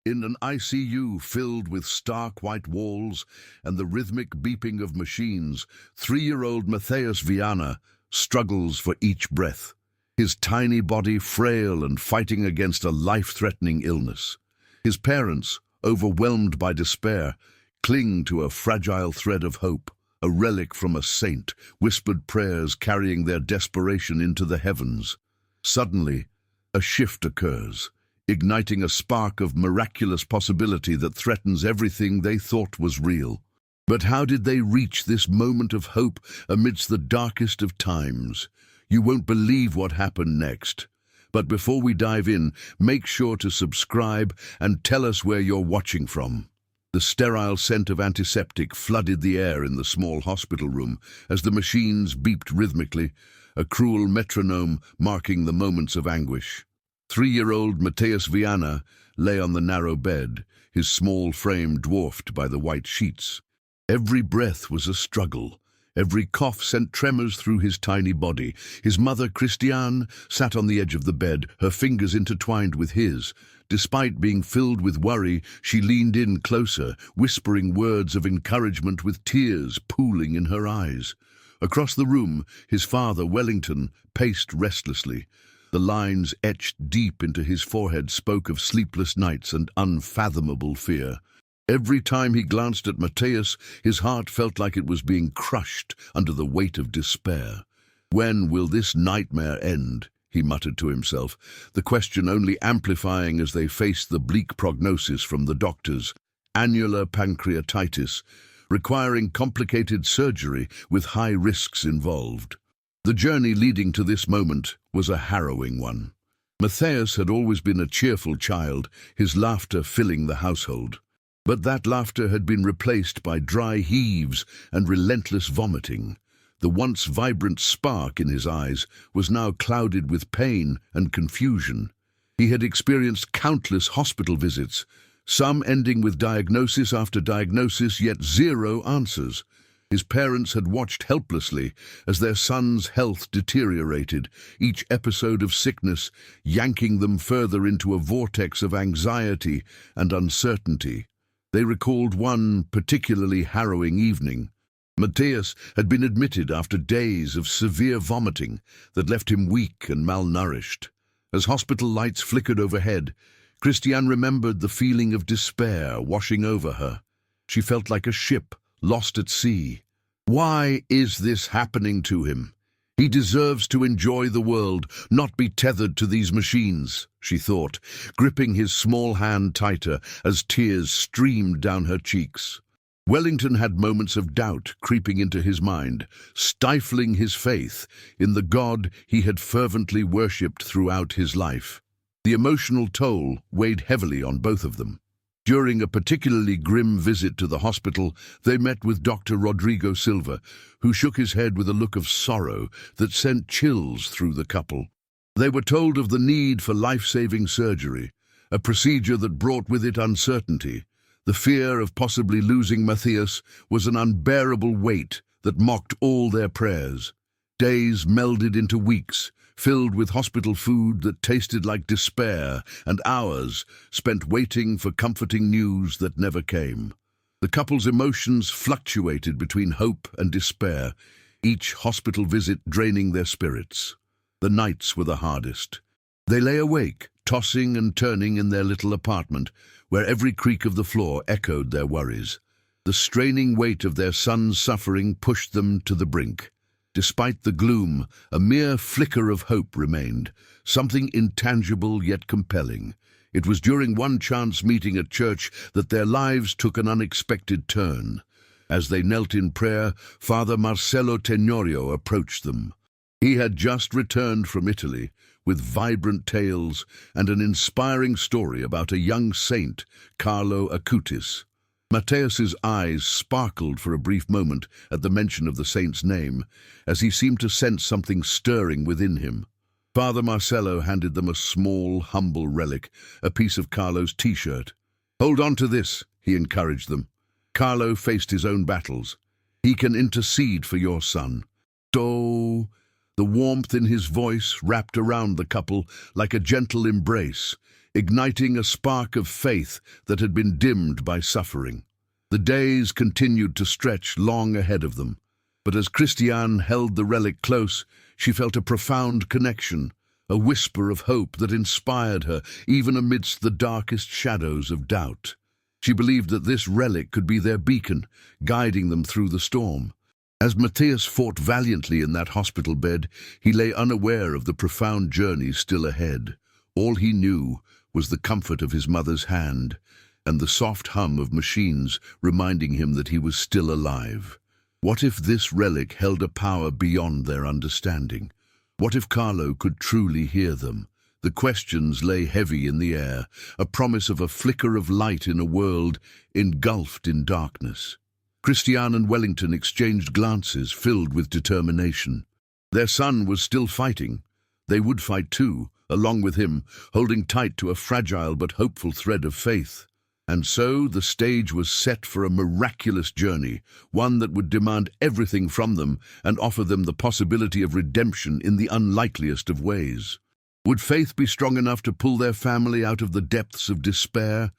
In an ICU filled with stark white walls and the rhythmic beeping of machines, 3-year-old Matheus Vianna struggles for each breath, his tiny body frail and fighting against a life-threatening illness. His parents, overwhelmed by despair, cling to a fragile thread of hope, a relic from a saint, whispered prayers carrying their desperation into the heavens. Suddenly, a shift occurs, igniting a spark of miraculous possibility that threatens everything they thought was real. But how did they reach this moment of hope amidst the darkest of times? You won't believe what happened next. But before we dive in, make sure to subscribe and tell us where you're watching from. The sterile scent of antiseptic flooded the air in the small hospital room as the machines beeped rhythmically, a cruel metronome marking the moments of anguish. 3-year-old Matheus Vianna lay on the narrow bed, his small frame dwarfed by the white sheets. Every breath was a struggle. Every cough sent tremors through his tiny body. His mother, Christiane, sat on the edge of the bed, her fingers intertwined with his. Despite being filled with worry, she leaned in closer, whispering words of encouragement with tears pooling in her eyes. Across the room, his father, Wellington, paced restlessly. The lines etched deep into his forehead spoke of sleepless nights and unfathomable fear. Every time he glanced at Matheus, his heart felt like it was being crushed under the weight of despair. "When will this nightmare end?" he muttered to himself, the question only amplifying as they faced the bleak prognosis from the doctors: annular pancreatitis, requiring complicated surgery with high risks involved. The journey leading to this moment was a harrowing one. Matheus had always been a cheerful child, his laughter filling the household. But that laughter had been replaced by dry heaves and relentless vomiting. The once vibrant spark in his eyes was now clouded with pain and confusion. He had experienced countless hospital visits, some ending with diagnosis after diagnosis, yet zero answers. His parents had watched helplessly as their son's health deteriorated, each episode of sickness yanking them further into a vortex of anxiety and uncertainty. They recalled one particularly harrowing evening. Matheus had been admitted after days of severe vomiting that left him weak and malnourished. As hospital lights flickered overhead, Christiane remembered the feeling of despair washing over her. She felt like a ship lost at sea. Why is this happening to him? He deserves to enjoy the world, not be tethered to these machines, she thought, gripping his small hand tighter as tears streamed down her cheeks. Wellington had moments of doubt creeping into his mind, stifling his faith in the God he had fervently worshipped throughout his life. The emotional toll weighed heavily on both of them. During a particularly grim visit to the hospital, they met with Dr. Rodrigo Silva, who shook his head with a look of sorrow that sent chills through the couple. They were told of the need for life-saving surgery, a procedure that brought with it uncertainty. The fear of possibly losing Matheus was an unbearable weight that mocked all their prayers. Days melded into weeks, filled with hospital food that tasted like despair, and hours spent waiting for comforting news that never came. The couple's emotions fluctuated between hope and despair, each hospital visit draining their spirits. The nights were the hardest. They lay awake, tossing and turning in their little apartment, where every creak of the floor echoed their worries. The straining weight of their son's suffering pushed them to the brink. Despite the gloom, a mere flicker of hope remained, something intangible yet compelling. It was during one chance meeting at church that their lives took an unexpected turn. As they knelt in prayer, Father Marcello Tenorio approached them. He had just returned from Italy, with vibrant tales and an inspiring story about a young saint, Carlo Acutis. Matheus's eyes sparkled for a brief moment at the mention of the saint's name, as he seemed to sense something stirring within him. Father Marcello handed them a small, humble relic, a piece of Carlo's t-shirt. "Hold on to this," he encouraged them. "Carlo faced his own battles. He can intercede for your son." "So..." The warmth in his voice wrapped around the couple like a gentle embrace, igniting a spark of faith that had been dimmed by suffering. The days continued to stretch long ahead of them, but as Christiane held the relic close, she felt a profound connection, a whisper of hope that inspired her even amidst the darkest shadows of doubt. She believed that this relic could be their beacon, guiding them through the storm. As Matheus fought valiantly in that hospital bed, he lay unaware of the profound journey still ahead. All he knew was the comfort of his mother's hand and the soft hum of machines reminding him that he was still alive. What if this relic held a power beyond their understanding? What if Carlo could truly hear them? The questions lay heavy in the air, a promise of a flicker of light in a world engulfed in darkness. Christiane and Wellington exchanged glances filled with determination. Their son was still fighting. They would fight too, along with him, holding tight to a fragile but hopeful thread of faith. And so the stage was set for a miraculous journey, one that would demand everything from them and offer them the possibility of redemption in the unlikeliest of ways. Would faith be strong enough to pull their family out of the depths of despair?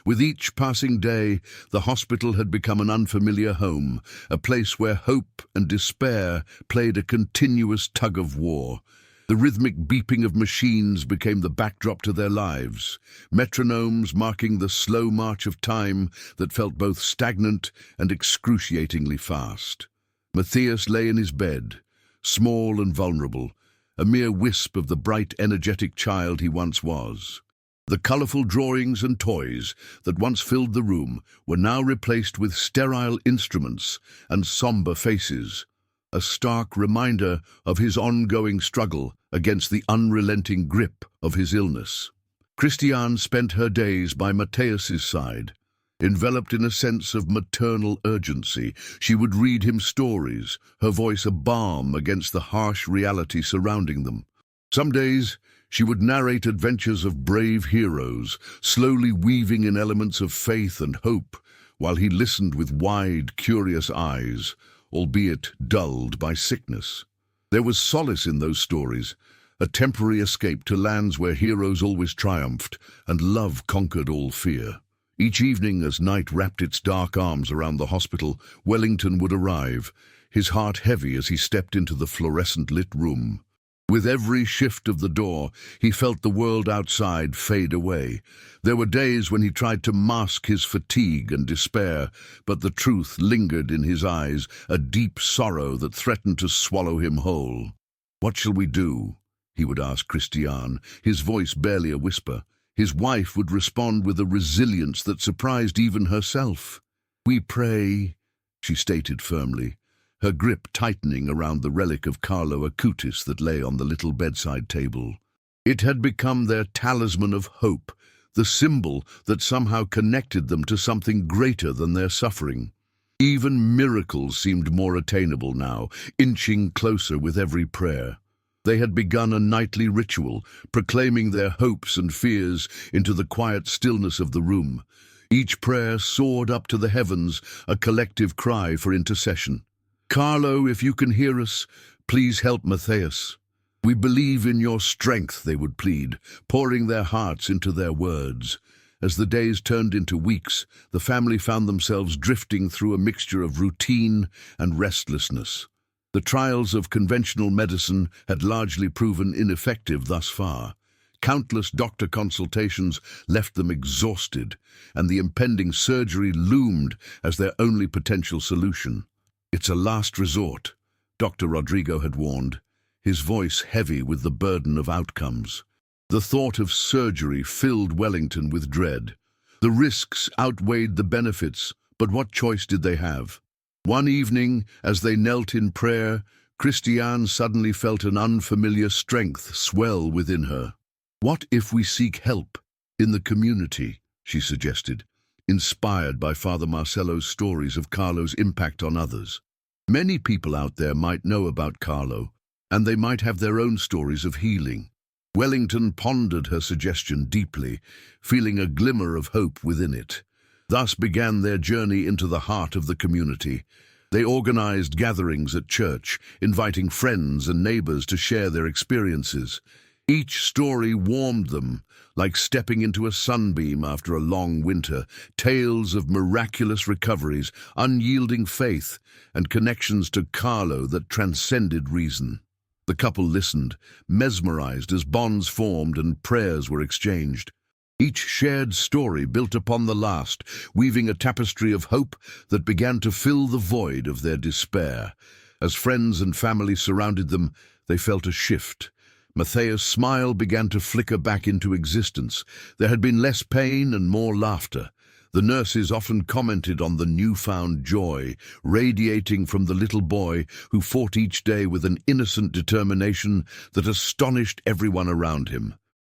With each passing day, the hospital had become an unfamiliar home, a place where hope and despair played a continuous tug-of-war. The rhythmic beeping of machines became the backdrop to their lives, metronomes marking the slow march of time that felt both stagnant and excruciatingly fast. Matheus lay in his bed, small and vulnerable, a mere wisp of the bright, energetic child he once was. The colourful drawings and toys that once filled the room were now replaced with sterile instruments and sombre faces, a stark reminder of his ongoing struggle against the unrelenting grip of his illness. Christiane spent her days by Matheus's side. Enveloped in a sense of maternal urgency, she would read him stories, her voice a balm against the harsh reality surrounding them. Some days, she would narrate adventures of brave heroes, slowly weaving in elements of faith and hope, while he listened with wide, curious eyes, albeit dulled by sickness. There was solace in those stories, a temporary escape to lands where heroes always triumphed and love conquered all fear. Each evening, as night wrapped its dark arms around the hospital, Wellington would arrive, his heart heavy as he stepped into the fluorescent-lit room. With every shift of the door, he felt the world outside fade away. There were days when he tried to mask his fatigue and despair, but the truth lingered in his eyes, a deep sorrow that threatened to swallow him whole. "What shall we do?" he would ask Christiane, his voice barely a whisper. His wife would respond with a resilience that surprised even herself. "We pray," she stated firmly, her grip tightening around the relic of Carlo Acutis that lay on the little bedside table. It had become their talisman of hope, the symbol that somehow connected them to something greater than their suffering. Even miracles seemed more attainable now, inching closer with every prayer. They had begun a nightly ritual, proclaiming their hopes and fears into the quiet stillness of the room. Each prayer soared up to the heavens, a collective cry for intercession. "Carlo, if you can hear us, please help Matheus. We believe in your strength," they would plead, pouring their hearts into their words. As the days turned into weeks, the family found themselves drifting through a mixture of routine and restlessness. The trials of conventional medicine had largely proven ineffective thus far. Countless doctor consultations left them exhausted, and the impending surgery loomed as their only potential solution. "It's a last resort," Dr. Rodrigo had warned, his voice heavy with the burden of outcomes. The thought of surgery filled Wellington with dread. The risks outweighed the benefits, but what choice did they have? One evening, as they knelt in prayer, Christiane suddenly felt an unfamiliar strength swell within her. "What if we seek help in the community?" she suggested, inspired by Father Marcello's stories of Carlo's impact on others. Many people out there might know about Carlo, and they might have their own stories of healing. Wellington pondered her suggestion deeply, feeling a glimmer of hope within it. Thus began their journey into the heart of the community. They organized gatherings at church, inviting friends and neighbors to share their experiences. Each story warmed them, like stepping into a sunbeam after a long winter, tales of miraculous recoveries, unyielding faith, and connections to Carlo that transcended reason. The couple listened, mesmerized as bonds formed and prayers were exchanged. Each shared story built upon the last, weaving a tapestry of hope that began to fill the void of their despair. As friends and family surrounded them, they felt a shift. Matheus' smile began to flicker back into existence. There had been less pain and more laughter. The nurses often commented on the newfound joy radiating from the little boy who fought each day with an innocent determination that astonished everyone around him.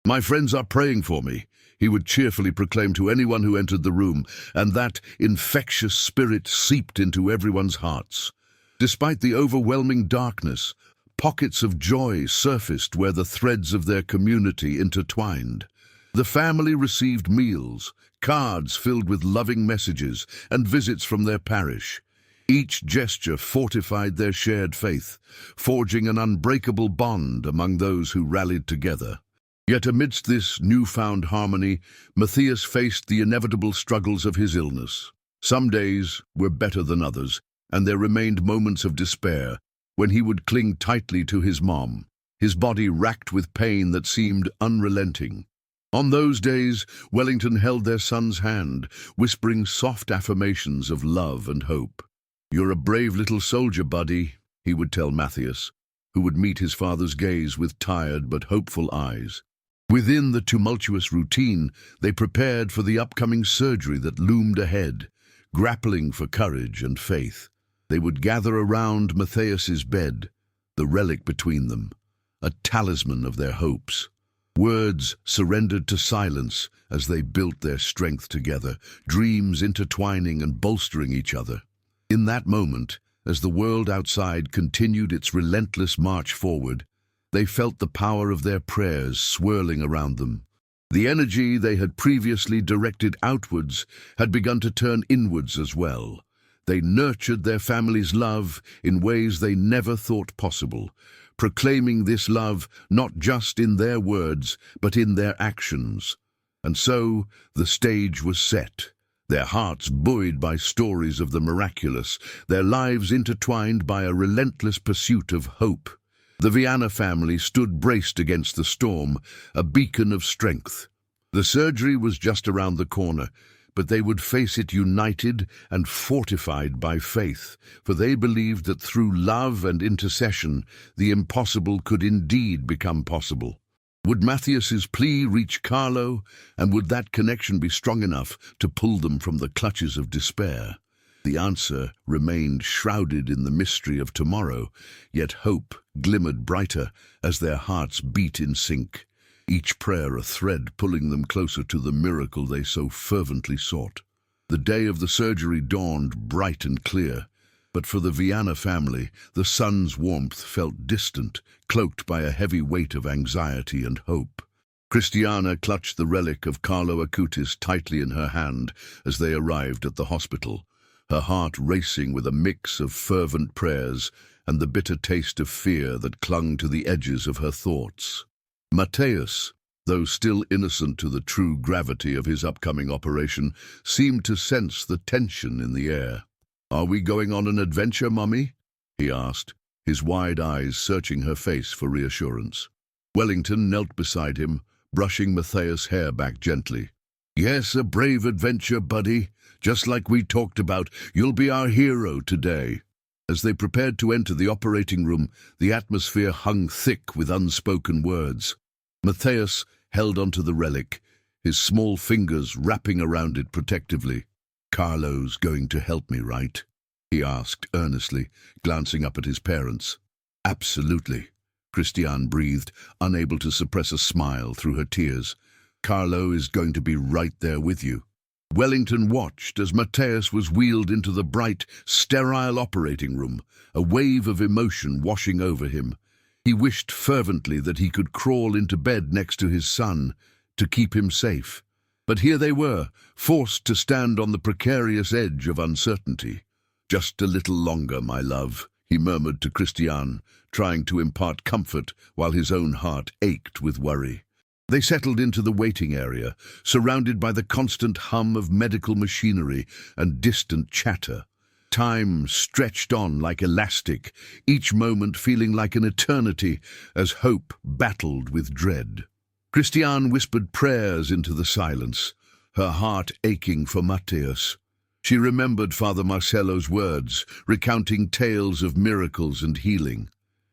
"My friends are praying for me," he would cheerfully proclaim to anyone who entered the room, and that infectious spirit seeped into everyone's hearts. Despite the overwhelming darkness, pockets of joy surfaced where the threads of their community intertwined. The family received meals, cards filled with loving messages, and visits from their parish. Each gesture fortified their shared faith, forging an unbreakable bond among those who rallied together. Yet amidst this newfound harmony, Matheus faced the inevitable struggles of his illness. Some days were better than others, and there remained moments of despair when he would cling tightly to his mom, his body racked with pain that seemed unrelenting. On those days, Wellington held their son's hand, whispering soft affirmations of love and hope. "You're a brave little soldier, buddy," he would tell Matheus, who would meet his father's gaze with tired but hopeful eyes. Within the tumultuous routine, they prepared for the upcoming surgery that loomed ahead, grappling for courage and faith. They would gather around Matheus's bed, the relic between them, a talisman of their hopes. Words surrendered to silence as they built their strength together, dreams intertwining and bolstering each other. In that moment, as the world outside continued its relentless march forward, they felt the power of their prayers swirling around them. The energy they had previously directed outwards had begun to turn inwards as well. They nurtured their family's love in ways they never thought possible, proclaiming this love not just in their words, but in their actions. And so the stage was set, their hearts buoyed by stories of the miraculous, their lives intertwined by a relentless pursuit of hope. The Vianna family stood braced against the storm, a beacon of strength. The surgery was just around the corner, but they would face it united and fortified by faith, for they believed that through love and intercession, the impossible could indeed become possible. Would Matheus's plea reach Carlo, and would that connection be strong enough to pull them from the clutches of despair? The answer remained shrouded in the mystery of tomorrow, yet hope glimmered brighter as their hearts beat in sync, each prayer a thread pulling them closer to the miracle they so fervently sought. The day of the surgery dawned bright and clear, but for the Vianna family, the sun's warmth felt distant, cloaked by a heavy weight of anxiety and hope. Christiana clutched the relic of Carlo Acutis tightly in her hand as they arrived at the hospital, her heart racing with a mix of fervent prayers and the bitter taste of fear that clung to the edges of her thoughts. Matheus, though still innocent to the true gravity of his upcoming operation, seemed to sense the tension in the air. "Are we going on an adventure, Mummy?" he asked, his wide eyes searching her face for reassurance. Wellington knelt beside him, brushing Matheus' hair back gently. "Yes, a brave adventure, buddy. Just like we talked about, you'll be our hero today." As they prepared to enter the operating room, the atmosphere hung thick with unspoken words. Matheus held onto the relic, his small fingers wrapping around it protectively. "Carlo's going to help me, right?" he asked earnestly, glancing up at his parents. "Absolutely," Christiane breathed, unable to suppress a smile through her tears. "Carlo is going to be right there with you." Wellington watched as Matheus was wheeled into the bright, sterile operating room, a wave of emotion washing over him. He wished fervently that he could crawl into bed next to his son to keep him safe. But here they were, forced to stand on the precarious edge of uncertainty. "Just a little longer, my love," he murmured to Christiane, trying to impart comfort while his own heart ached with worry. They settled into the waiting area, surrounded by the constant hum of medical machinery and distant chatter. Time stretched on like elastic, each moment feeling like an eternity as hope battled with dread. Christiane whispered prayers into the silence, her heart aching for Matheus. She remembered Father Marcello's words, recounting tales of miracles and healing.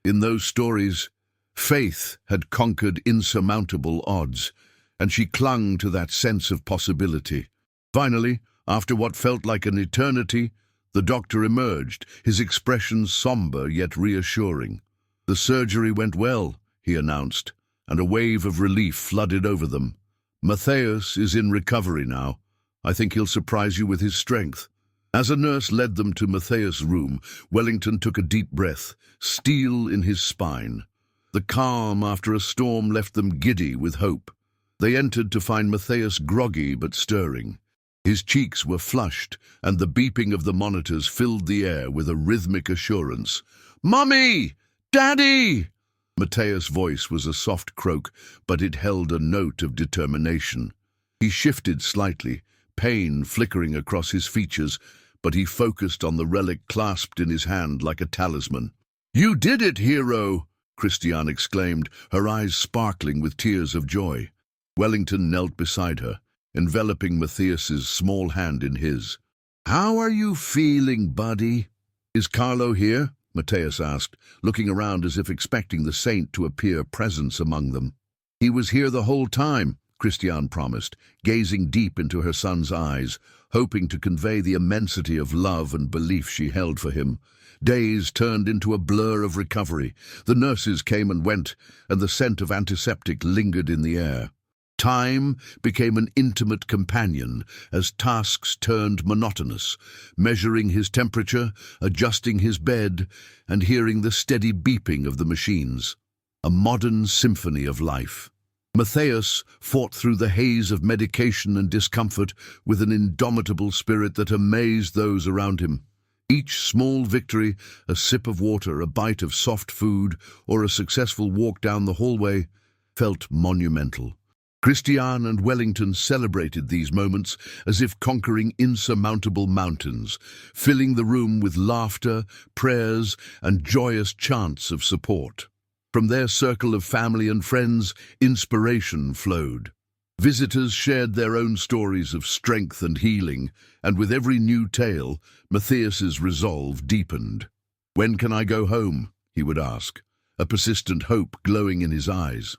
In those stories, faith had conquered insurmountable odds, and she clung to that sense of possibility. Finally, after what felt like an eternity, the doctor emerged, his expression somber yet reassuring. "The surgery went well," he announced, and a wave of relief flooded over them. "Matheus is in recovery now. I think he'll surprise you with his strength." As a nurse led them to Matheus' room, Wellington took a deep breath, steel in his spine. The calm after a storm left them giddy with hope. They entered to find Matheus groggy but stirring. His cheeks were flushed, and the beeping of the monitors filled the air with a rhythmic assurance. "Mummy! Daddy!" Matheus' voice was a soft croak, but it held a note of determination. He shifted slightly, pain flickering across his features, but he focused on the relic clasped in his hand like a talisman. "You did it, hero!" Christiane exclaimed, her eyes sparkling with tears of joy. Wellington knelt beside her, enveloping Matheus's small hand in his. "How are you feeling, buddy?" "Is Carlo here?" Matheus asked, looking around as if expecting the saint to appear presence among them. "He was here the whole time," Christiane promised, gazing deep into her son's eyes, hoping to convey the immensity of love and belief she held for him. Days turned into a blur of recovery. The nurses came and went, and the scent of antiseptic lingered in the air. Time became an intimate companion as tasks turned monotonous, measuring his temperature, adjusting his bed, and hearing the steady beeping of the machines. A modern symphony of life. Matheus fought through the haze of medication and discomfort with an indomitable spirit that amazed those around him. Each small victory, a sip of water, a bite of soft food, or a successful walk down the hallway, felt monumental. Christiane and Wellington celebrated these moments as if conquering insurmountable mountains, filling the room with laughter, prayers, and joyous chants of support. From their circle of family and friends, inspiration flowed. Visitors shared their own stories of strength and healing, and with every new tale, Matheus's resolve deepened. "When can I go home?" he would ask, a persistent hope glowing in his eyes.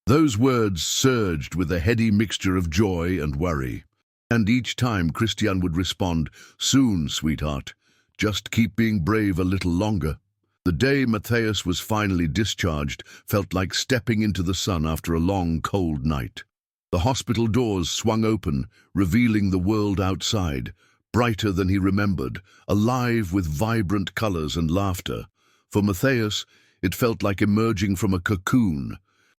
Those words surged with a heady mixture of joy and worry. And each time Christiane would respond, "Soon, sweetheart. Just keep being brave a little longer." The day Matheus was finally discharged felt like stepping into the sun after a long, cold night. The hospital doors swung open, revealing the world outside, brighter than he remembered, alive with vibrant colors and laughter. For Matheus, it felt like emerging from a cocoon.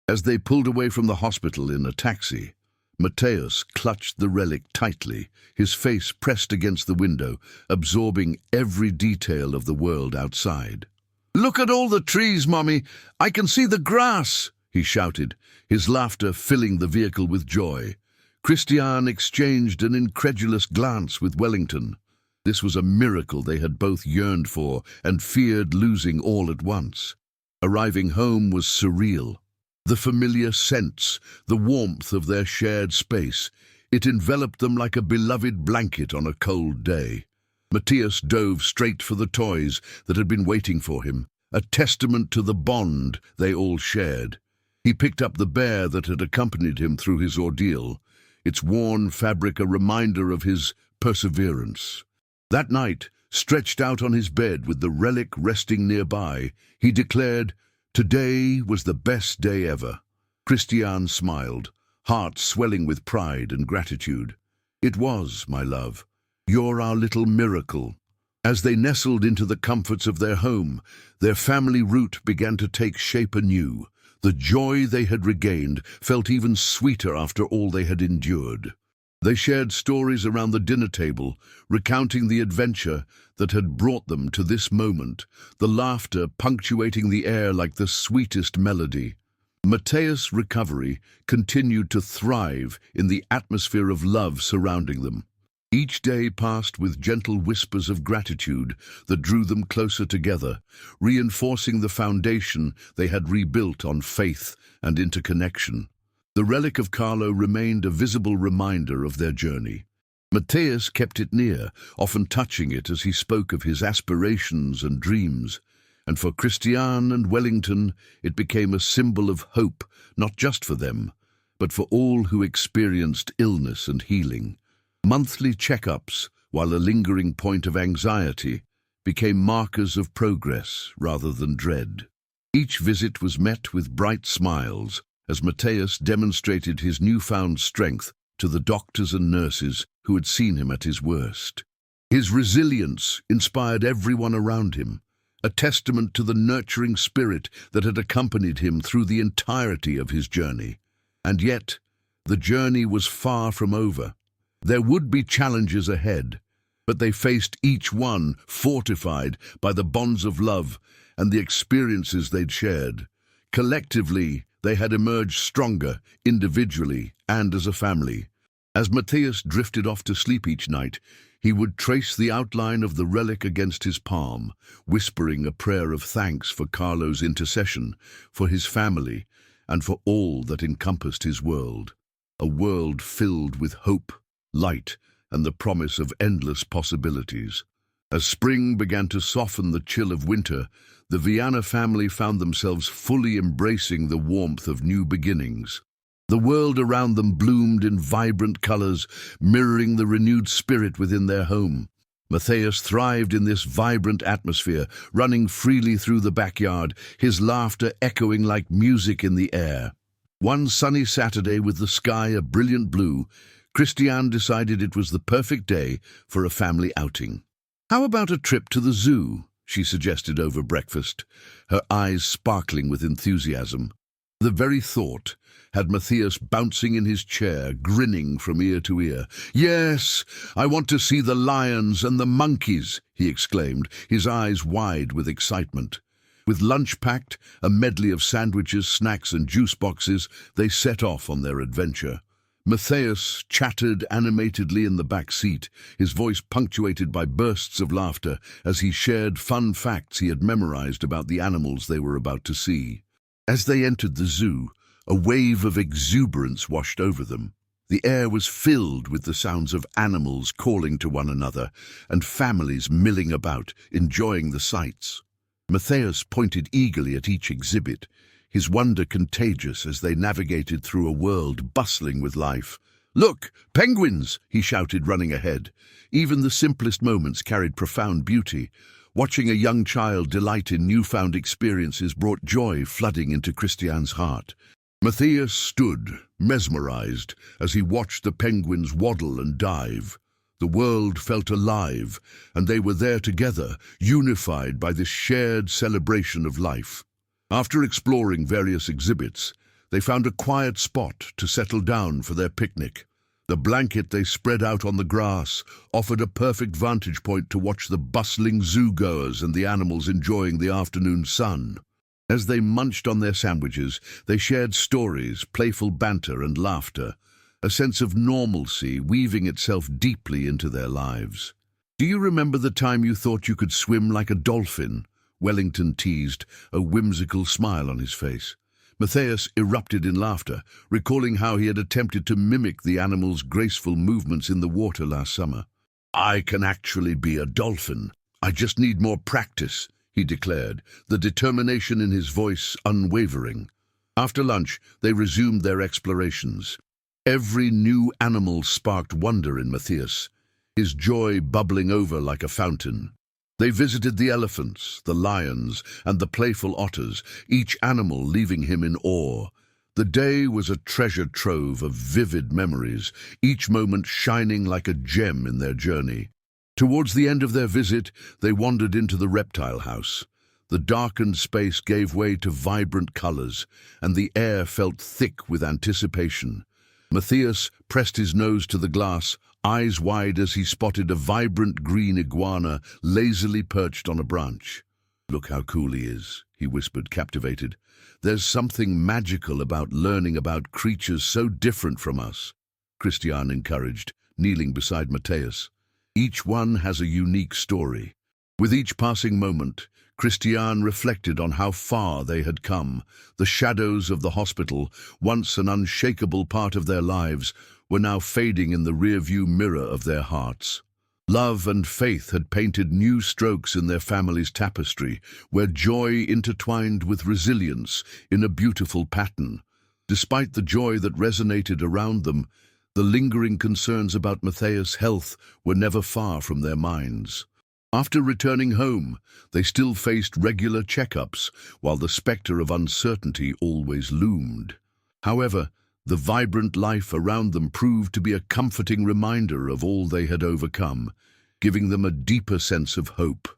As they pulled away from the hospital in a taxi, Matheus clutched the relic tightly, his face pressed against the window, absorbing every detail of the world outside. "Look at all the trees, Mommy! I can see the grass!" he shouted, his laughter filling the vehicle with joy. Christiane exchanged an incredulous glance with Wellington. This was a miracle they had both yearned for and feared losing all at once. Arriving home was surreal. The familiar scents, the warmth of their shared space, it enveloped them like a beloved blanket on a cold day. Matheus dove straight for the toys that had been waiting for him, a testament to the bond they all shared. He picked up the bear that had accompanied him through his ordeal, its worn fabric a reminder of his perseverance. That night, stretched out on his bed with the relic resting nearby, he declared, "Today was the best day ever." Christiane smiled, heart swelling with pride and gratitude. "It was, my love. You're our little miracle." As they nestled into the comforts of their home, their family root began to take shape anew. The joy they had regained felt even sweeter after all they had endured. They shared stories around the dinner table, recounting the adventure that had brought them to this moment, the laughter punctuating the air like the sweetest melody. Matheus' recovery continued to thrive in the atmosphere of love surrounding them. Each day passed with gentle whispers of gratitude that drew them closer together, reinforcing the foundation they had rebuilt on faith and interconnection. The relic of Carlo remained a visible reminder of their journey. Matheus kept it near, often touching it as he spoke of his aspirations and dreams. And for Christian and Wellington, it became a symbol of hope, not just for them, but for all who experienced illness and healing. Monthly checkups, while a lingering point of anxiety, became markers of progress rather than dread. Each visit was met with bright smiles as Matheus demonstrated his newfound strength to the doctors and nurses who had seen him at his worst. His resilience inspired everyone around him, a testament to the nurturing spirit that had accompanied him through the entirety of his journey. And yet, the journey was far from over. There would be challenges ahead, but they faced each one fortified by the bonds of love and the experiences they'd shared. Collectively, they had emerged stronger, individually and as a family. As Matheus drifted off to sleep each night, he would trace the outline of the relic against his palm, whispering a prayer of thanks for Carlo's intercession, for his family, and for all that encompassed his world. A world filled with hope, light, and the promise of endless possibilities. As spring began to soften the chill of winter, the Vianna family found themselves fully embracing the warmth of new beginnings. The world around them bloomed in vibrant colors, mirroring the renewed spirit within their home. Matheus thrived in this vibrant atmosphere, running freely through the backyard, his laughter echoing like music in the air. One sunny Saturday, with the sky a brilliant blue, Christian decided it was the perfect day for a family outing. "How about a trip to the zoo?" she suggested over breakfast, her eyes sparkling with enthusiasm. The very thought had Matheus bouncing in his chair, grinning from ear to ear. "Yes, I want to see the lions and the monkeys," he exclaimed, his eyes wide with excitement. With lunch packed, a medley of sandwiches, snacks and juice boxes, they set off on their adventure. Matheus chattered animatedly in the back seat, his voice punctuated by bursts of laughter as he shared fun facts he had memorized about the animals they were about to see. As they entered the zoo, a wave of exuberance washed over them. The air was filled with the sounds of animals calling to one another and families milling about, enjoying the sights. Matheus pointed eagerly at each exhibit, his wonder contagious as they navigated through a world bustling with life. "Look, penguins!" he shouted, running ahead. Even the simplest moments carried profound beauty. Watching a young child delight in newfound experiences brought joy flooding into Christian's heart. Matheus stood, mesmerized, as he watched the penguins waddle and dive. The world felt alive, and they were there together, unified by this shared celebration of life. After exploring various exhibits, they found a quiet spot to settle down for their picnic. The blanket they spread out on the grass offered a perfect vantage point to watch the bustling zoo-goers and the animals enjoying the afternoon sun. As they munched on their sandwiches, they shared stories, playful banter and laughter, a sense of normalcy weaving itself deeply into their lives. "Do you remember the time you thought you could swim like a dolphin?" Wellington teased, a whimsical smile on his face. Matheus erupted in laughter, recalling how he had attempted to mimic the animal's graceful movements in the water last summer. "I can actually be a dolphin. I just need more practice," he declared, the determination in his voice unwavering. After lunch, they resumed their explorations. Every new animal sparked wonder in Matheus, his joy bubbling over like a fountain. They visited the elephants, the lions, and the playful otters, each animal leaving him in awe. The day was a treasure trove of vivid memories, each moment shining like a gem in their journey. Towards the end of their visit, they wandered into the reptile house. The darkened space gave way to vibrant colors, and the air felt thick with anticipation. Matheus pressed his nose to the glass, eyes wide as he spotted a vibrant green iguana lazily perched on a branch. Look how cool he is, he whispered, captivated. There's something magical about learning about creatures so different from us, Christian encouraged, kneeling beside Matheus. Each one has a unique story. With each passing moment, Christian reflected on how far they had come. The shadows of the hospital, once an unshakable part of their lives, were now fading in the rearview mirror of their hearts. Love and faith had painted new strokes in their family's tapestry, where joy intertwined with resilience in a beautiful pattern. Despite the joy that resonated around them, the lingering concerns about Matheus' health were never far from their minds. After returning home, they still faced regular checkups, while the spectre of uncertainty always loomed. However, the vibrant life around them proved to be a comforting reminder of all they had overcome, giving them a deeper sense of hope.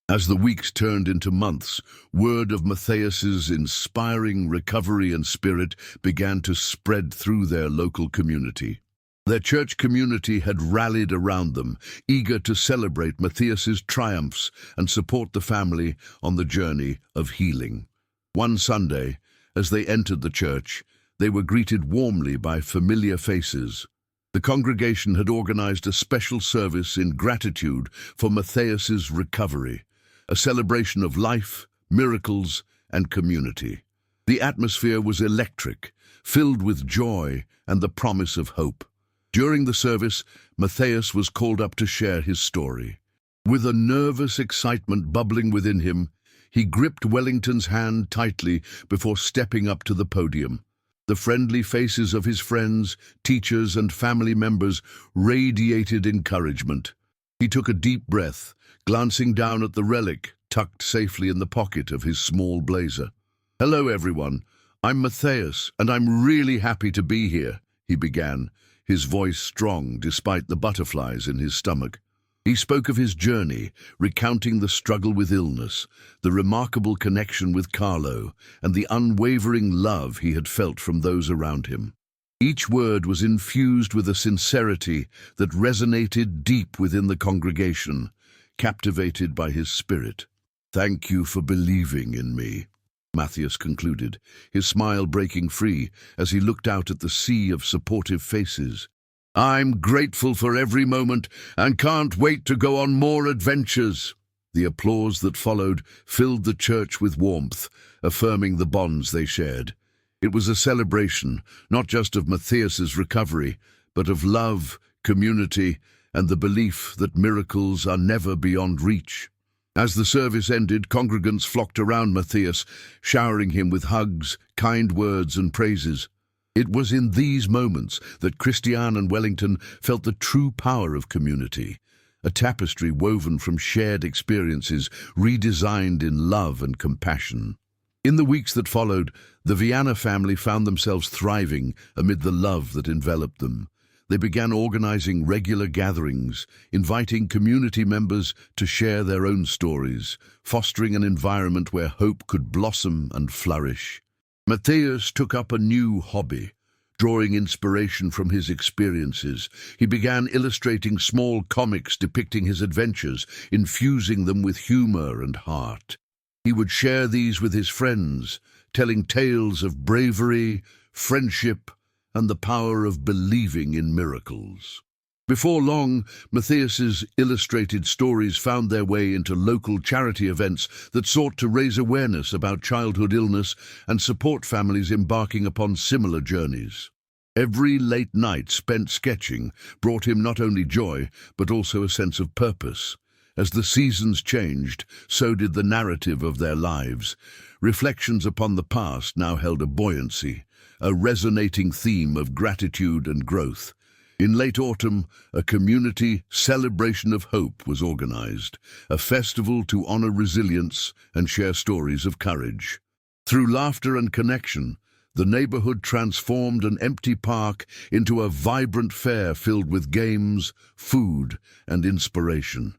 As the weeks turned into months, word of Matheus's inspiring recovery and spirit began to spread through their local community. Their church community had rallied around them, eager to celebrate Matheus's triumphs and support the family on the journey of healing. One Sunday, as they entered the church, they were greeted warmly by familiar faces. The congregation had organized a special service in gratitude for Matheus's recovery, a celebration of life, miracles, and community. The atmosphere was electric, filled with joy and the promise of hope. During the service, Matheus was called up to share his story. With a nervous excitement bubbling within him, he gripped Wellington's hand tightly before stepping up to the podium. The friendly faces of his friends, teachers, and family members radiated encouragement. He took a deep breath, glancing down at the relic tucked safely in the pocket of his small blazer. "Hello, everyone. I'm Matheus, and I'm really happy to be here," he began, his voice strong despite the butterflies in his stomach. He spoke of his journey, recounting the struggle with illness, the remarkable connection with Carlo, and the unwavering love he had felt from those around him. Each word was infused with a sincerity that resonated deep within the congregation, captivated by his spirit. "Thank you for believing in me," Matheus concluded, his smile breaking free as he looked out at the sea of supportive faces. "I'm grateful for every moment and can't wait to go on more adventures." The applause that followed filled the church with warmth, affirming the bonds they shared. It was a celebration, not just of Matheus's recovery, but of love, community, and the belief that miracles are never beyond reach. As the service ended, congregants flocked around Matheus, showering him with hugs, kind words, and praises. It was in these moments that Christian and Wellington felt the true power of community, a tapestry woven from shared experiences, redesigned in love and compassion. In the weeks that followed, the Vianna family found themselves thriving amid the love that enveloped them. They began organizing regular gatherings, inviting community members to share their own stories, fostering an environment where hope could blossom and flourish. Matheus took up a new hobby. Drawing inspiration from his experiences, he began illustrating small comics depicting his adventures, infusing them with humor and heart. He would share these with his friends, telling tales of bravery, friendship, and the power of believing in miracles. Before long, Matheus's illustrated stories found their way into local charity events that sought to raise awareness about childhood illness and support families embarking upon similar journeys. Every late night spent sketching brought him not only joy, but also a sense of purpose. As the seasons changed, so did the narrative of their lives. Reflections upon the past now held a buoyancy, a resonating theme of gratitude and growth. In late autumn, a community celebration of hope was organized, a festival to honor resilience and share stories of courage. Through laughter and connection, the neighborhood transformed an empty park into a vibrant fair filled with games, food, and inspiration.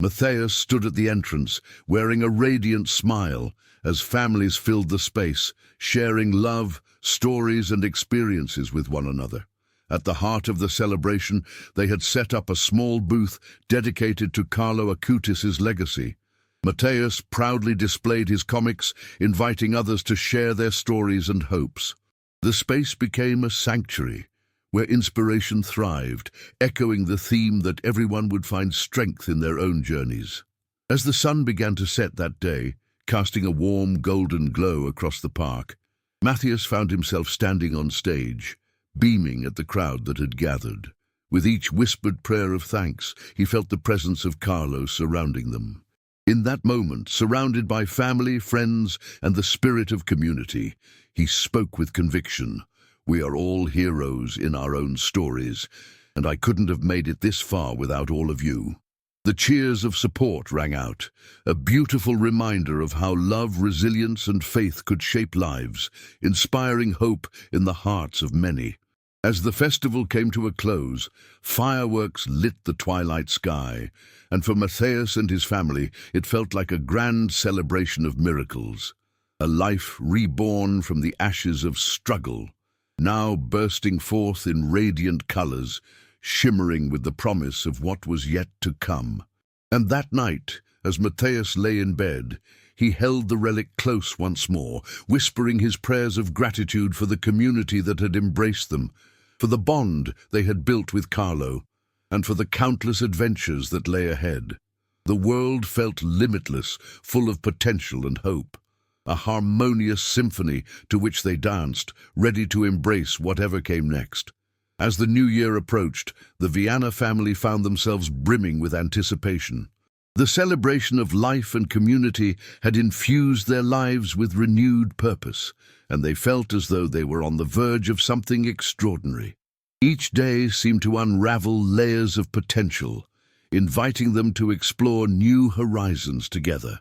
Matheus stood at the entrance, wearing a radiant smile, as families filled the space, sharing love, stories, and experiences with one another. At the heart of the celebration, they had set up a small booth dedicated to Carlo Acutis' legacy. Matheus proudly displayed his comics, inviting others to share their stories and hopes. The space became a sanctuary, where inspiration thrived, echoing the theme that everyone would find strength in their own journeys. As the sun began to set that day, casting a warm golden glow across the park, Matheus found himself standing on stage, beaming at the crowd that had gathered. With each whispered prayer of thanks, he felt the presence of Carlo surrounding them. In that moment, surrounded by family, friends, and the spirit of community, he spoke with conviction. "We are all heroes in our own stories, and I couldn't have made it this far without all of you." The cheers of support rang out, a beautiful reminder of how love, resilience, and faith could shape lives, inspiring hope in the hearts of many. As the festival came to a close, fireworks lit the twilight sky, and for Matheus and his family, it felt like a grand celebration of miracles. A life reborn from the ashes of struggle, now bursting forth in radiant colors, shimmering with the promise of what was yet to come. And that night, as Matheus lay in bed, he held the relic close once more, whispering his prayers of gratitude for the community that had embraced them, for the bond they had built with Carlo, and for the countless adventures that lay ahead. The world felt limitless, full of potential and hope, a harmonious symphony to which they danced, ready to embrace whatever came next. As the new year approached, the Vianna family found themselves brimming with anticipation. The celebration of life and community had infused their lives with renewed purpose, and they felt as though they were on the verge of something extraordinary. Each day seemed to unravel layers of potential, inviting them to explore new horizons together.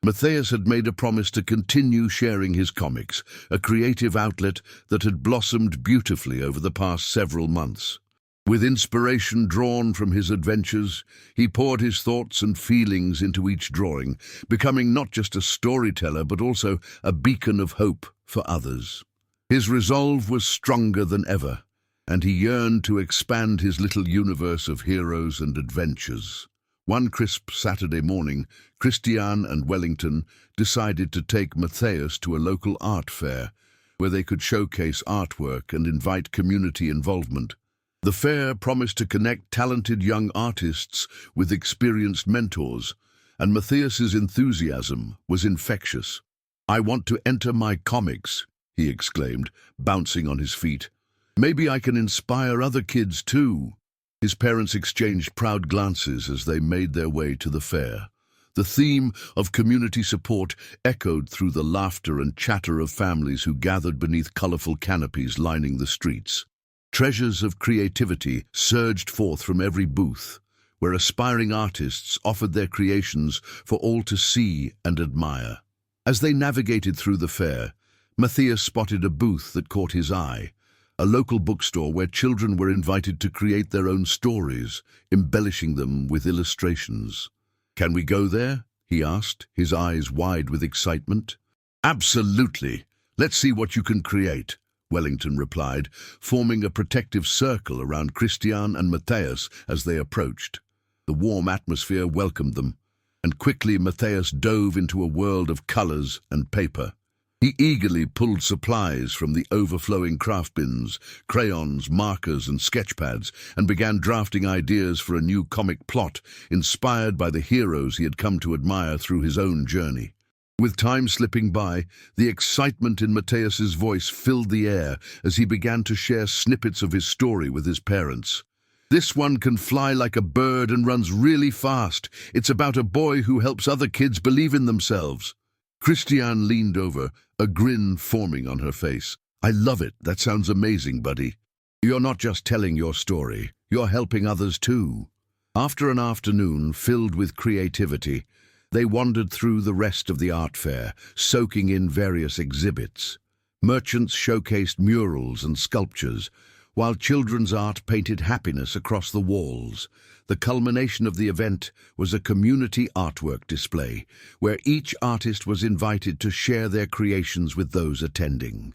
Matheus had made a promise to continue sharing his comics, a creative outlet that had blossomed beautifully over the past several months. With inspiration drawn from his adventures, he poured his thoughts and feelings into each drawing, becoming not just a storyteller but also a beacon of hope for others. His resolve was stronger than ever, and he yearned to expand his little universe of heroes and adventures. One crisp Saturday morning, Christian and Wellington decided to take Matheus to a local art fair, where they could showcase artwork and invite community involvement. The fair promised to connect talented young artists with experienced mentors, and Matheus's enthusiasm was infectious. "I want to enter my comics," he exclaimed, bouncing on his feet. "Maybe I can inspire other kids too." His parents exchanged proud glances as they made their way to the fair. The theme of community support echoed through the laughter and chatter of families who gathered beneath colorful canopies lining the streets. Treasures of creativity surged forth from every booth, where aspiring artists offered their creations for all to see and admire. As they navigated through the fair, Matheus spotted a booth that caught his eye, a local bookstore where children were invited to create their own stories, embellishing them with illustrations. "Can we go there?" he asked, his eyes wide with excitement. "Absolutely. Let's see what you can create," Wellington replied, forming a protective circle around Christian and Matheus as they approached. The warm atmosphere welcomed them, and quickly Matheus dove into a world of colors and paper. He eagerly pulled supplies from the overflowing craft bins, crayons, markers, and sketchpads, and began drafting ideas for a new comic plot inspired by the heroes he had come to admire through his own journey. With time slipping by, the excitement in Matheus's voice filled the air as he began to share snippets of his story with his parents. "This one can fly like a bird and runs really fast. It's about a boy who helps other kids believe in themselves." Christiane leaned over, a grin forming on her face. "I love it. That sounds amazing, buddy. You're not just telling your story, you're helping others too." After an afternoon filled with creativity, they wandered through the rest of the art fair, soaking in various exhibits. Merchants showcased murals and sculptures, while children's art painted happiness across the walls. The culmination of the event was a community artwork display, where each artist was invited to share their creations with those attending.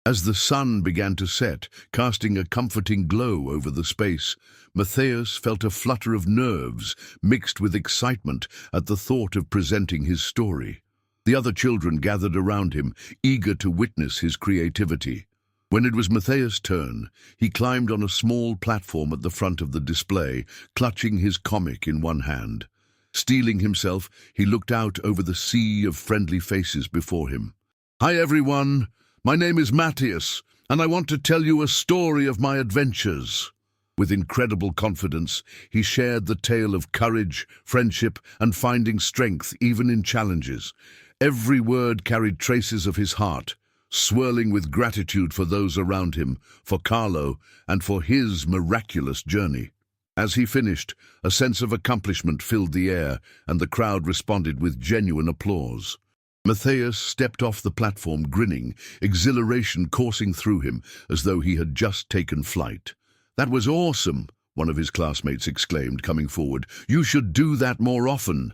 As the sun began to set, casting a comforting glow over the space, Matheus felt a flutter of nerves mixed with excitement at the thought of presenting his story. The other children gathered around him, eager to witness his creativity. When it was Matheus' turn, he climbed on a small platform at the front of the display, clutching his comic in one hand. Steeling himself, he looked out over the sea of friendly faces before him. "Hi everyone, my name is Matheus, and I want to tell you a story of my adventures." With incredible confidence, he shared the tale of courage, friendship, and finding strength even in challenges. Every word carried traces of his heart, swirling with gratitude for those around him, for Carlo, and for his miraculous journey. As he finished, a sense of accomplishment filled the air, and the crowd responded with genuine applause. Matheus stepped off the platform grinning, exhilaration coursing through him as though he had just taken flight. "That was awesome," one of his classmates exclaimed, coming forward. "You should do that more often."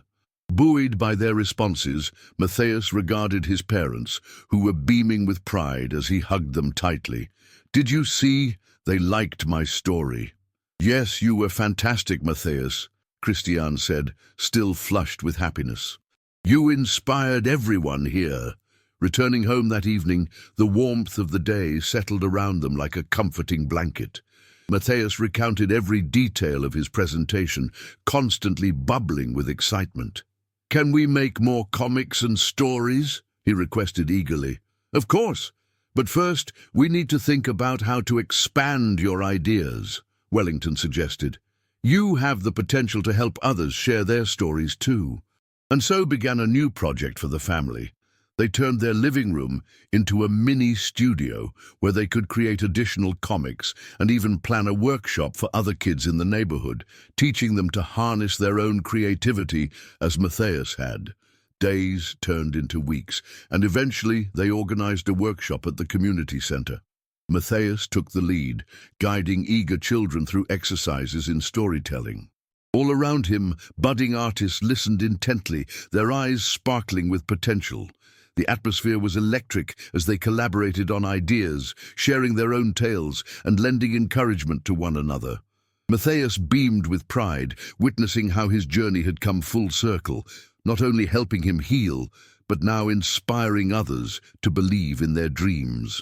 Buoyed by their responses, Matheus regarded his parents, who were beaming with pride as he hugged them tightly. "Did you see? They liked my story." "Yes, you were fantastic, Matheus," Christian said, still flushed with happiness. "You inspired everyone here." Returning home that evening, the warmth of the day settled around them like a comforting blanket. Matheus recounted every detail of his presentation, constantly bubbling with excitement. "Can we make more comics and stories?" he requested eagerly. "Of course, but first we need to think about how to expand your ideas," Wellington suggested. "You have the potential to help others share their stories too." And so began a new project for the family. They turned their living room into a mini studio where they could create additional comics and even plan a workshop for other kids in the neighborhood, teaching them to harness their own creativity as Matheus had. Days turned into weeks, and eventually they organized a workshop at the community center. Matheus took the lead, guiding eager children through exercises in storytelling. All around him, budding artists listened intently, their eyes sparkling with potential. The atmosphere was electric as they collaborated on ideas, sharing their own tales and lending encouragement to one another. Matheus beamed with pride, witnessing how his journey had come full circle, not only helping him heal, but now inspiring others to believe in their dreams.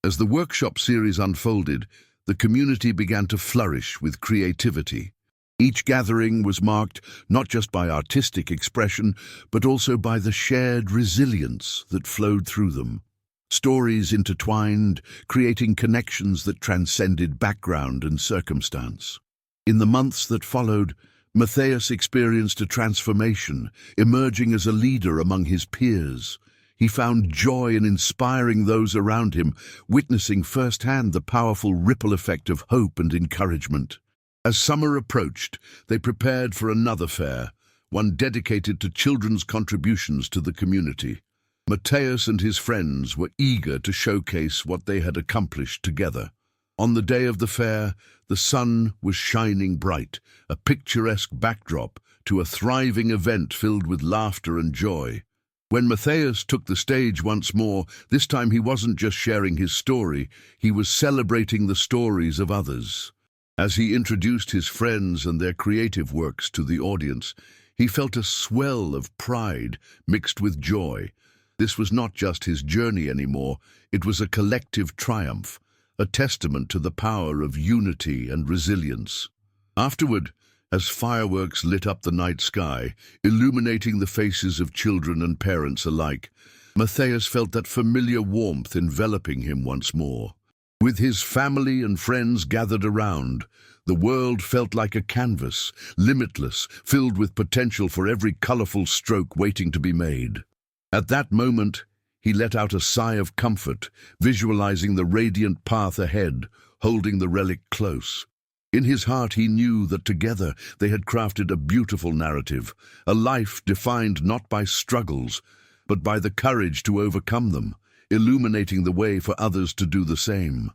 As the workshop series unfolded, the community began to flourish with creativity. Each gathering was marked not just by artistic expression, but also by the shared resilience that flowed through them. Stories intertwined, creating connections that transcended background and circumstance. In the months that followed, Matheus experienced a transformation, emerging as a leader among his peers. He found joy in inspiring those around him, witnessing firsthand the powerful ripple effect of hope and encouragement. As summer approached, they prepared for another fair, one dedicated to children's contributions to the community. Matheus and his friends were eager to showcase what they had accomplished together. On the day of the fair, the sun was shining bright, a picturesque backdrop to a thriving event filled with laughter and joy. When Matheus took the stage once more, this time he wasn't just sharing his story, he was celebrating the stories of others. As he introduced his friends and their creative works to the audience, he felt a swell of pride mixed with joy. This was not just his journey anymore, it was a collective triumph, a testament to the power of unity and resilience. Afterward, as fireworks lit up the night sky, illuminating the faces of children and parents alike, Matheus felt that familiar warmth enveloping him once more. With his family and friends gathered around, the world felt like a canvas, limitless, filled with potential for every colorful stroke waiting to be made. At that moment, he let out a sigh of comfort, visualizing the radiant path ahead, holding the relic close. In his heart he knew that together they had crafted a beautiful narrative, a life defined not by struggles, but by the courage to overcome them, illuminating the way for others to do the same.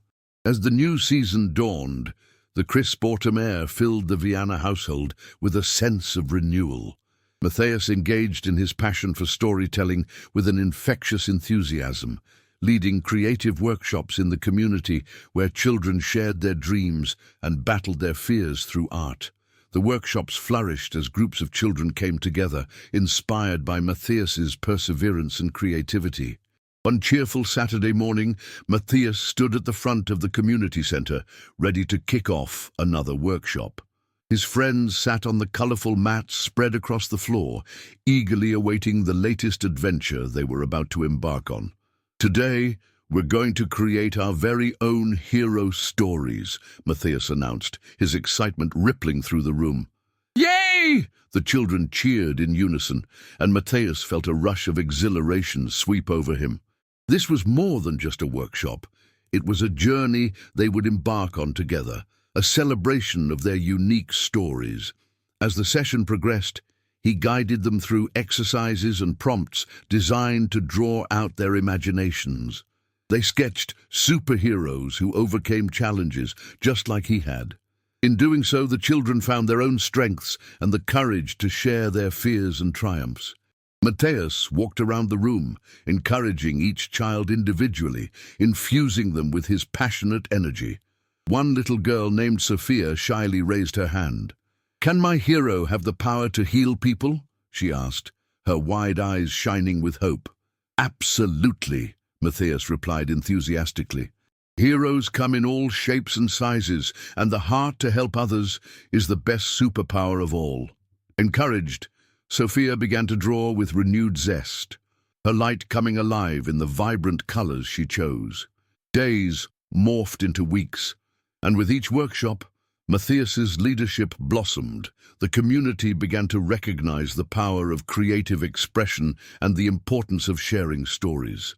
As the new season dawned, the crisp autumn air filled the Vianna household with a sense of renewal. Matheus engaged in his passion for storytelling with an infectious enthusiasm, leading creative workshops in the community where children shared their dreams and battled their fears through art. The workshops flourished as groups of children came together, inspired by Matheus's perseverance and creativity. One cheerful Saturday morning, Matheus stood at the front of the community center, ready to kick off another workshop. His friends sat on the colorful mats spread across the floor, eagerly awaiting the latest adventure they were about to embark on. "Today, we're going to create our very own hero stories," Matheus announced, his excitement rippling through the room. "Yay!" The children cheered in unison, and Matheus felt a rush of exhilaration sweep over him. This was more than just a workshop. It was a journey they would embark on together, a celebration of their unique stories. As the session progressed, he guided them through exercises and prompts designed to draw out their imaginations. They sketched superheroes who overcame challenges just like he had. In doing so, the children found their own strengths and the courage to share their fears and triumphs. Matheus walked around the room, encouraging each child individually, infusing them with his passionate energy. One little girl named Sophia shyly raised her hand. "Can my hero have the power to heal people?" she asked, her wide eyes shining with hope. "Absolutely," Matheus replied enthusiastically. "Heroes come in all shapes and sizes, and the heart to help others is the best superpower of all." Encouraged, Sophia began to draw with renewed zest, her light coming alive in the vibrant colors she chose. Days morphed into weeks, and with each workshop, Matheus's leadership blossomed. The community began to recognize the power of creative expression and the importance of sharing stories.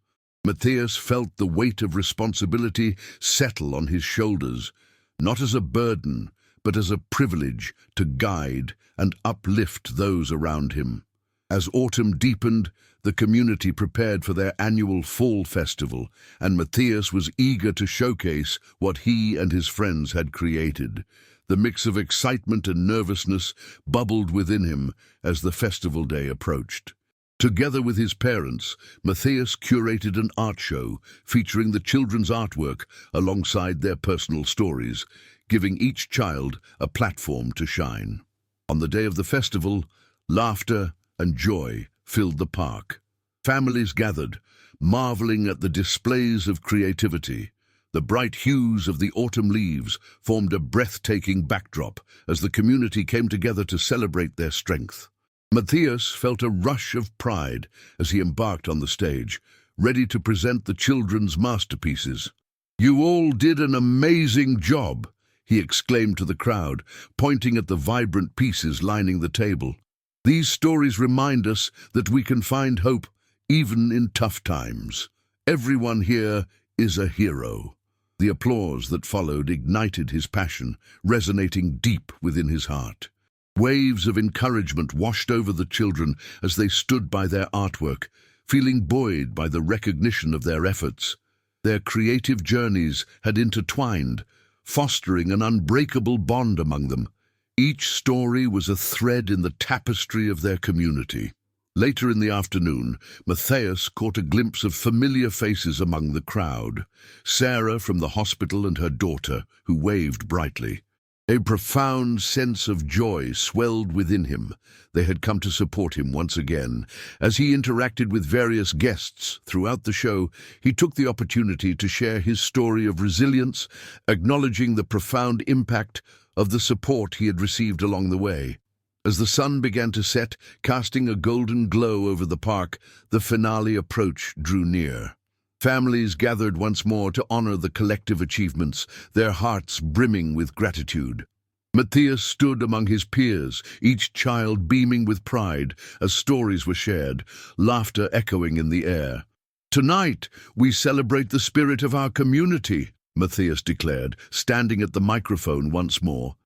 Matheus felt the weight of responsibility settle on his shoulders, not as a burden, but as a privilege to guide and uplift those around him. As autumn deepened, the community prepared for their annual fall festival, and Matheus was eager to showcase what he and his friends had created. The mix of excitement and nervousness bubbled within him as the festival day approached. Together with his parents, Matheus curated an art show featuring the children's artwork alongside their personal stories, giving each child a platform to shine. On the day of the festival, laughter and joy filled the park. Families gathered, marveling at the displays of creativity. The bright hues of the autumn leaves formed a breathtaking backdrop as the community came together to celebrate their strength. Matheus felt a rush of pride as he embarked on the stage, ready to present the children's masterpieces. "You all did an amazing job," he exclaimed to the crowd, pointing at the vibrant pieces lining the table. "These stories remind us that we can find hope even in tough times. Everyone here is a hero." The applause that followed ignited his passion, resonating deep within his heart. Waves of encouragement washed over the children as they stood by their artwork, feeling buoyed by the recognition of their efforts. Their creative journeys had intertwined, fostering an unbreakable bond among them. Each story was a thread in the tapestry of their community. Later in the afternoon, Matheus caught a glimpse of familiar faces among the crowd. Sarah from the hospital and her daughter, who waved brightly. A profound sense of joy swelled within him. They had come to support him once again. As he interacted with various guests throughout the show, he took the opportunity to share his story of resilience, acknowledging the profound impact of the support he had received along the way. As the sun began to set, casting a golden glow over the park, the finale approach drew near. Families gathered once more to honor the collective achievements, their hearts brimming with gratitude. Matheus stood among his peers, each child beaming with pride as stories were shared, laughter echoing in the air. "Tonight, we celebrate the spirit of our community," Matheus declared, standing at the microphone once more.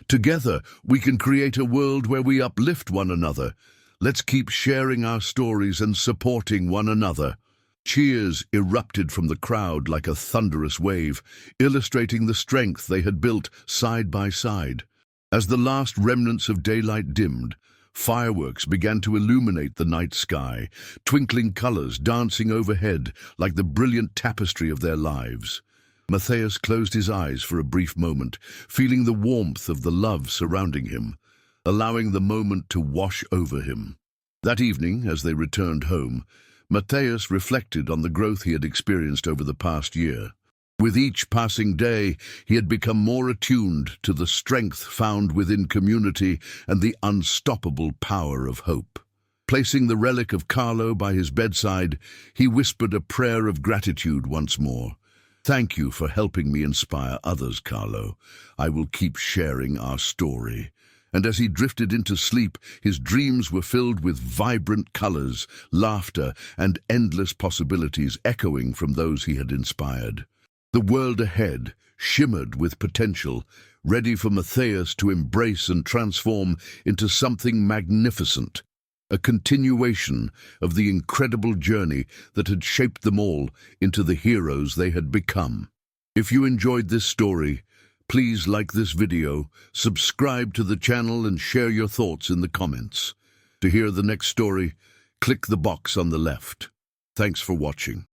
"Together, we can create a world where we uplift one another. Let's keep sharing our stories and supporting one another." Cheers erupted from the crowd like a thunderous wave, illustrating the strength they had built side by side. As the last remnants of daylight dimmed, Fireworks began to illuminate the night sky, twinkling colors dancing overhead like the brilliant tapestry of their lives. Matheus closed his eyes for a brief moment, feeling the warmth of the love surrounding him, allowing the moment to wash over him. That evening, as they returned home, Matheus reflected on the growth he had experienced over the past year. With each passing day, he had become more attuned to the strength found within community and the unstoppable power of hope. Placing the relic of Carlo by his bedside, he whispered a prayer of gratitude once more. "Thank you for helping me inspire others, Carlo. I will keep sharing our story." And as he drifted into sleep, his dreams were filled with vibrant colors, laughter, and endless possibilities echoing from those he had inspired. The world ahead shimmered with potential, ready for Matheus to embrace and transform into something magnificent, a continuation of the incredible journey that had shaped them all into the heroes they had become. If you enjoyed this story, please like this video, subscribe to the channel, and share your thoughts in the comments. To hear the next story, click the box on the left. Thanks for watching.